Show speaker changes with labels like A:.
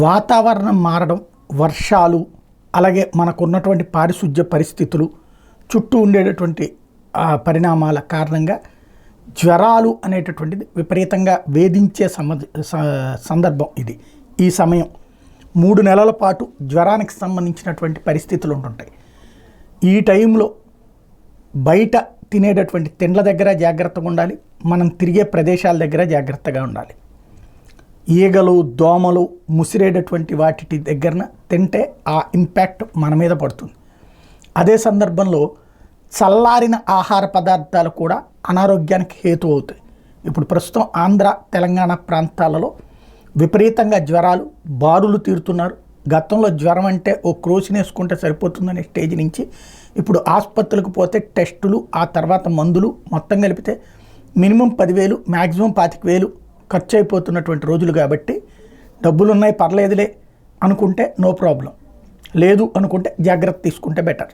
A: వాతావరణం మారడం, వర్షాలు, అలాగే మనకున్నటువంటి పారిశుధ్య పరిస్థితులు, చుట్టూ ఉండేటటువంటి పరిణామాల కారణంగా జ్వరాలు అనేటటువంటిది విపరీతంగా వేధించే సందర్భం ఇది. ఈ సమయం 3 నెలల పాటు జ్వరానికి సంబంధించినటువంటి పరిస్థితులు ఉంటుంటాయి. ఈ టైంలో బయట తినేటటువంటి తిండ్ల దగ్గర జాగ్రత్తగా ఉండాలి, మనం తిరిగే ప్రదేశాల దగ్గర జాగ్రత్తగా ఉండాలి. ఈగలు, దోమలు ముసిరేటటువంటి వాటి దగ్గరన తింటే ఆ ఇంపాక్ట్ మన మీద పడుతుంది. అదే సందర్భంలో చల్లారిన ఆహార పదార్థాలు కూడా అనారోగ్యానికి హేతు అవుతాయి. ఇప్పుడు ప్రస్తుతం ఆంధ్ర, తెలంగాణ ప్రాంతాలలో విపరీతంగా జ్వరాలు బారులు తీరుతున్నారు. గతంలో జ్వరం అంటే ఓ క్రోసిన్ వేసుకుంటే సరిపోతుందనే స్టేజ్ నుంచి ఇప్పుడు ఆసుపత్రులకు పోతే టెస్టులు, ఆ తర్వాత మందులు మొత్తం కలిపితే మినిమం 10,000, మ్యాక్సిమం 25,000 ఖర్చు అయిపోతున్నటువంటి రోజులు. కాబట్టి డబ్బులు ఉన్నాయి పర్లేదులే అనుకుంటే నో ప్రాబ్లం, లేదు అనుకుంటే జాగ్రత్త తీసుకుంటే బెటర్.